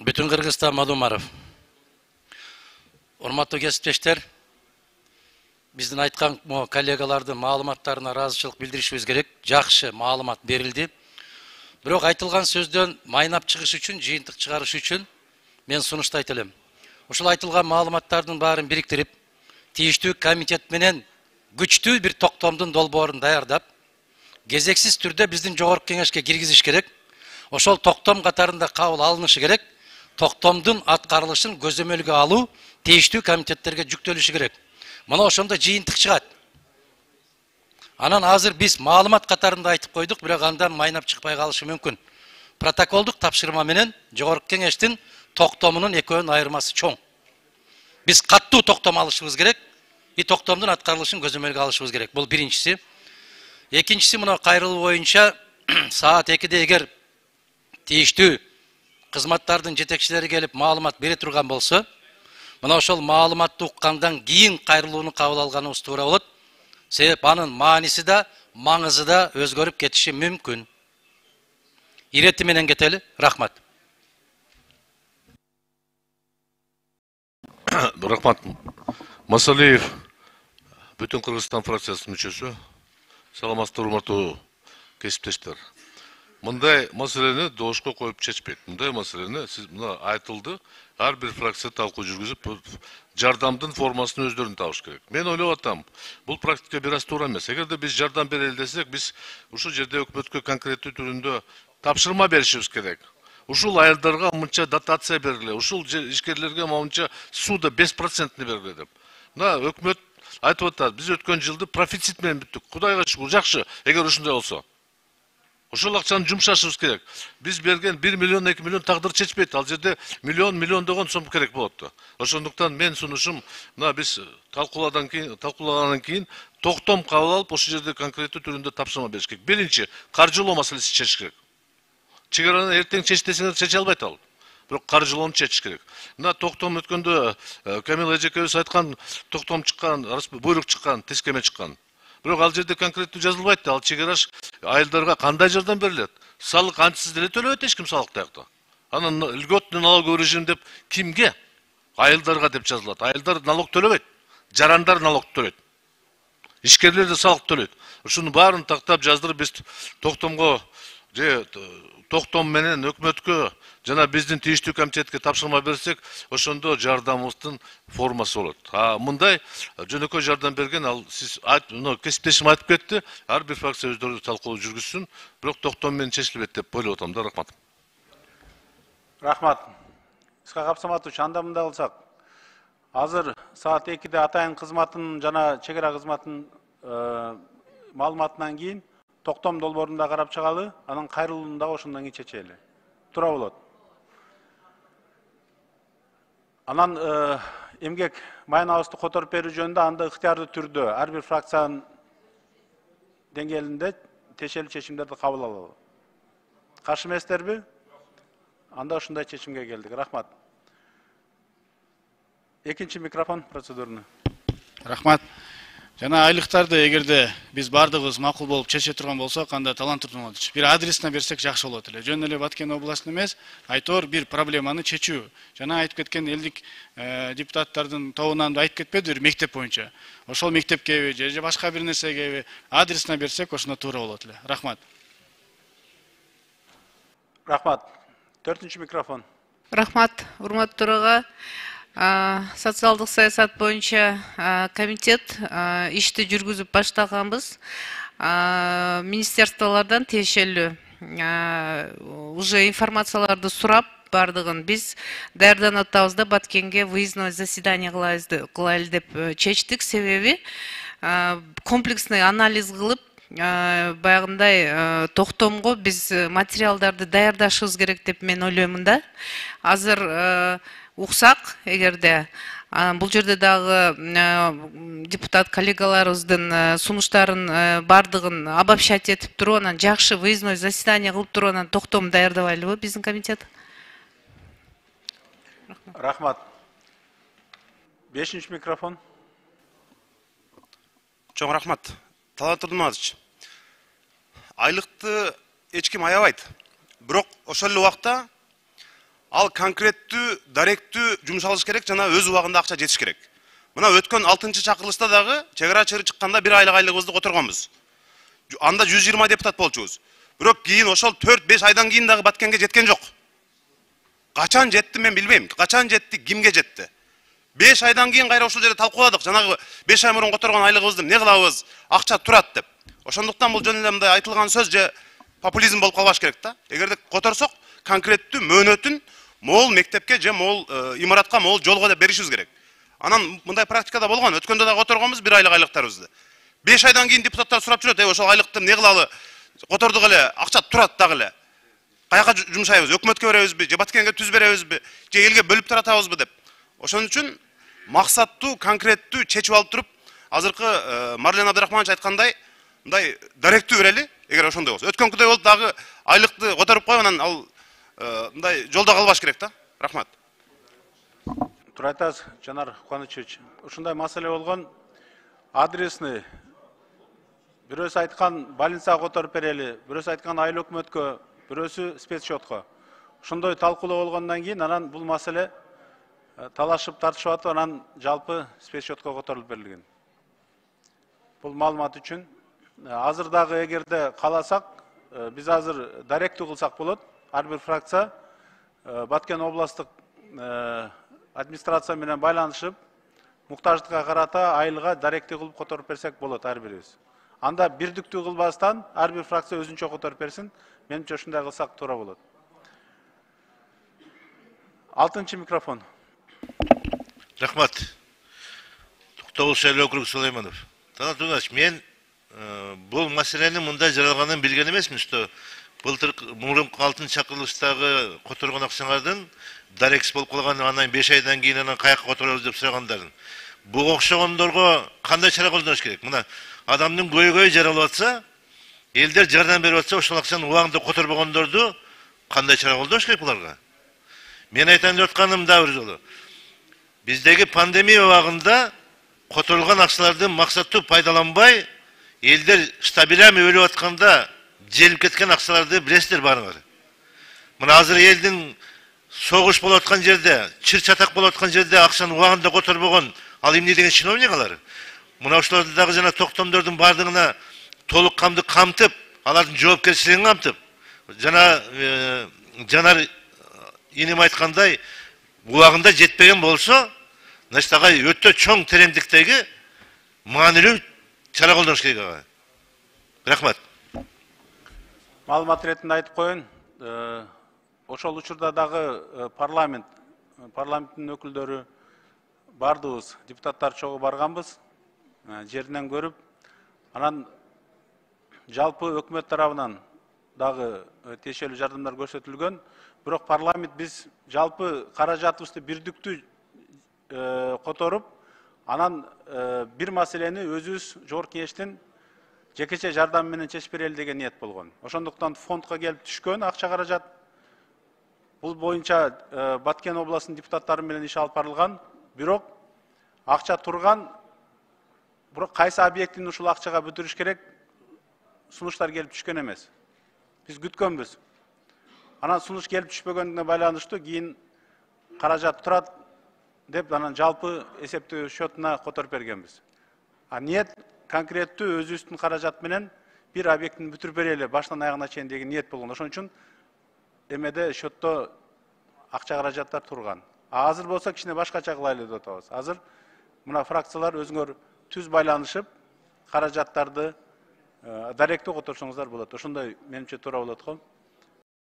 Bütün Kırgızstan Madumarov. Урматтуу кесиптештер, биздин айткан коллегалардын маалыматтарына ыраазычылык билдиришибиз керек. Жакшы маалымат берилди. Бирок айтылган сөздөн майнап чыгыш үчүн, жыйынтык чыгарыш үчүн мен сунуштайт элем. Ушул айтылган маалыматтардын баарын бириктирип, тийиштүү комитет менен күчтүү бир токтомдун долбоорун даярдап, кезексиз түрдө биздин жогорку кеңешке киргизиш керек. Ошол токтом катарында кабыл алынышы керек. Токтомдун аткарылышын көзөмөлгө алуу тийиштүү комитеттерге жүктөлүшү керек. Мына ошондо жыйынтык чыгат. Анан азыр биз маалымат катарында айтып койдук, бирок андан майнап чыкпай калышы мүмкүн. Протоколдук тапшырма менен жогорку кеңештин токтомунун экөөнүн айырмасы чоң. Биз каттуу токтом алышыбыз керек, и токтомдун аткарылышын көзөмөлгө алышыбыз керек. Бул биринчиси. Экинчиси, мына кайрылуу боюнча саат 2-де эгер тийиштүү кызматтардын жетекчилери келип маалымат бере турган болсо, мына ошол маалыматты уккандан кийин кайрылууну кабыл алганыбыз туура болот. Себеп анын мааниси да, маңызы да өзгөрүп кетиши мүмкүн. Ирети менен кетели. Рахмат. Рахмат. Масалиев, Бүтүн Кыргызстан фракциясынын мүчөсү. Саламатсыздар, урматтуу кесиптештер. Мындай маселени добушка коюп чечпейт. Мындай маселени сиз мына айтылды, ар бир фракция талкуу жүргүзүп, жардамдын формасын өздөрүн табыш керек. Мен ойлоп атам, бул практика бир аз туура эмес. Эгерде биз жардам берели десек, биз ушул жерде өкмөткө конкреттүү түрүндө тапшырма беришибиз керек. Ушул айылдарга мынча дотация бергиле, ушул ишкерлерге мынча сууда 5% бергиле деп. Мына өкмөт айтып атат, биз өткөн жылды профицит менен бүттүк. Кудайга шүгүр, жакшы, эгер ушундай болсо. Ошол акчаны жумшашыбыз керек. Биз берген 1 миллион, 2 миллион тагдыр чечпейт. Ал жерде миллиондогон сом керек болот. Ошондуктан мен сунушум, мына биз талкуулагандан кийин токтом кабыл алып, ошол жерде конкреттүү түрүндө тапшырма бериш керек. Биринчи, каржылоо маселеси чечиш керек. Чегараны эртең чеч десеңер чече албайт ал. Бирок каржылоону чечиш керек. Мына токтом өткөндө Камил Эжекебиз айткан, токтом чыккан, буйрук чыккан, тескеме чыккан. Бирок ал жерде конкреттүү жазылбайт да, ал чегараш айылдарга кандай жардам берилет? Салык антисиз деле төлөбөт эч ким салык тиякта. Анан льготный налоговый режим деп кимге? Айылдарга деп жазылат. Айылдар налог төлөбөйт. Жарандар налог төлөйт. Ишкерлер да салык төлөйт. Ушунун баарын тактап жаздырып биз токтомго же токтом менен өкмөткө жана биздин тийиштүү комитетке тапшырма берсек, ошондо жардамыбыздын формасы болот. Мындай жөнөкөй жардам берген, ал сиз кесиптешим айтып кетти, ар бир фракция өздөрү талкуу жүргүзсүн, бирок токтом менен чечилбейт деп ойлоп атам да. Рахмат. Рахмат. Исхак Абсаматович, анда мындай кылсак, азыр саат 2-де атайын кызматынын жана чегара кызматынын маалыматынан кийин токтом долбоорунда карап чыгалы, анан кайрылууну да ошондон кийин чечели. Туура болот. Анан эмгек майнабызды которуп берүү жөнүндө анда ыктыярдуу түрдө ар бир фракциянын деңгээлинде тиешелүү чечимдерди кабыл алалы. Каршы эместерби? Анда ушундай чечимге келдик. Рахмат. Экинчи микрофон процедурный. Рахмат. Жана айлыктарды эгерде биз бардыгыбыз макул болуп чече турган болсок, анда талант Турдунович бир адресине берсек жакшы болот эле. Жөн эле Баткен областын эмес, айтор бир проблеманы чечүү. Жана айтып кеткен элдик депутаттардын тобунан да айтып кетпеди, бир мектеп боюнча. Ошол мектепкеби же башка бир нерсеге адресине берсек, ошондо туура болот эле. Рахмат. Рахмат. 4-нчү микрофон. Рахмат, урматтуу төрага. Социалдык саясат боюнча комитет ишти жүргүзүп баштаганбыз. Министерстволордон тиешелүү уже информацияларды сурап бардыгын биз даярданып атабыз да, Баткенге выездное заседание кылайлы деп чечтик. Себеби комплексный анализ кылып, баягындай токтомго биз материалдарды даярдашыбыз керек деп мен ойлоймун да. Азыр уксак, эгерде бул жерде дагы депутат коллегаларыбыздын сунуштарын бардыгын обобщать этип туруп, анан жакшы выездной заседание кылып туруп, анан токтом даярдабайлыбы биздин комитет? Рахмат. 5-нчи микрофон. Чоң рахмат. Талант Турдунович, айлыкты эч ким аябайт. Бирок ошол эле убакта ал конкреттүү даректүү жумшалыш керек жана өз убагында акча жетиш керек. Мына өткөн 6-чы чакырылышта дагы чек ара чыгып чыкканда 1 айлык айлыгыбызды которгонбуз. Анда 120 депутат болчубуз. Бирок кийин ошол 4-5 айдан кийин дагы Баткенге жеткен жок. Качан жетти мен билбейм. Качан жетти, кимге жетти? 5 айдан кийин кайра ушул жерде талкууладык. Жанагы 5 ай мурун которгон айлыгыбызды эмне кылабыз? Акча турат деп. Ошондуктан бул жөн эле мындай айтылган сөз же популизм болуп калбаш керек да. Эгерде которсок, конкреттүү мөөнөтүн могул мектепке же могул имаратка, могул жолго деп беришибиз керек. Анан мындай практикада болгон. Өткөндө да которгонбуз 1 айлык айлыктарыбызды. 5 айдан кийин депутаттар сурап жүрөт, ошол айлыкты эмне кылалы? Котордук эле, акча турат дагы эле. Каяка жумшайбыз? Өкмөткө беребизби, же Баткенге түз беребизби, же элге бөлүп таратабызбы деп. Ошон үчүн максаттуу, конкреттүү чечип алып туруп, азыркы Марлен Абдрахманович айткандай, мындай даректүү берели, эгер ошондой болсо. Өткөнкүдөй болуп дагы айлыкты которуп коюп, анан ал мындай жолдо калбаш керек да. Рахмат. Турайтас Жанар Кубанычевич, ушундай маселе болгон, адресный бирөөсү айткан больницага которуп берели, бирөөсү айткан айыл өкмөткө, бирөөсү спецсчетко. Ошондой талкуулоо болгондон кийин анан бул маселе талашып тартышып атып, анан жалпы спецсчетко которулуп берилген. Бул маалымат үчүн азыр дагы эгерде кааласак, биз азыр даректүү кылсак болот. Ар бир фракция Баткен областтык администрация менен байланышып, муктаждыкка карата айылга даректүү кылып которуп берсек болот ар бирибиз. Анда бирдиктүү кылбастан ар бир фракция өзүнчө которуп берсин. Менимче ушундай кылсак туура болот. 6-чы микрофон. Рахмат. Токтогул шайлоо округу Сулайманов. Талант Тугач, мен бул маселенин мындай жаралганын билген эмесмин, что былтыр мурунку 6-чы чакырылыштагы которгон акчаңардын дарекс болуп калган, анан 5 айдан кийин анан каяка которобуз деп сурагандарын. Буга окшогондорго кандай чара колдоnuш керек? Мына адамдын көйгөйү жаралып атса, элдер жардам берип атса, ошол акчаны убагында которбогондорду кандай чара колдоnuш керек буларга? Мен айтайын деп атканым да бир жолу. Биздеги пандемия убагында которулган акчаларды максаттуу пайдаланбай, элдер стабилями өлүп атканда желип кеткен акчаларды билесиздер баарыңар. Мына азыр элдин согуш болуп аткан жерде, чыр-чатак болуп аткан жерде акчаны убагында которбогон ал эмне деген чиновник алар? Мына ошолорду дагы жана токтомдордун бардыгына толук камды камтып, алардын жоопкерчилигин камтып, жана Жанар инем айткандай, убагында жетпеген болсо, значит ага өтө чоң тереңдиктеги маанилүү чара колдоnuш керек ага. Рахмат. Маалымат иретинде айтып коеюн, ошол учурда дагы парламенттин өкүлдөрү бардыбыз, депутаттар чогуу барганбыз, жеринен көрүп, анан жалпы өкмөт тарабынан дагы тиешелүү жардамдар көрсөтүлгөн. Бирок парламент биз жалпы каражатыбызды бирдиктүү которуп, анан бир маселени өзүбүз жогорку кеңештин жекече жардам менен чечип берели деген ниет болгон. Ошондуктан фондко келип түшкөн акча каражат. Бул боюнча Баткен областынын депутаттары менен иш алып барылган. Бирок акча турган, бирок кайсы объектини ушул акчага бүтүрүш керек, сунуштар келип түшкөн эмес. Биз күткөнбүз. Анан сунуш келип түшпөгөндүнө байланыштуу кийин каражат турат деп анан жалпы эсептөө счетуна которуп бергенбиз. Ниет конкреттүү өзүбүздүн каражат менен бир объектини бүтүрүп берели баштан аягына чейин деген ниет болгон. Ошон үчүн эмеде счетто акча каражаттар турган. Азыр болсо кичине башкача кылайлы деп атабыз. Азыр мына фракциялар өзүңөр түз байланышып каражаттарды даректүү которсоңуздар болот. Ошондой менимче туура болот го.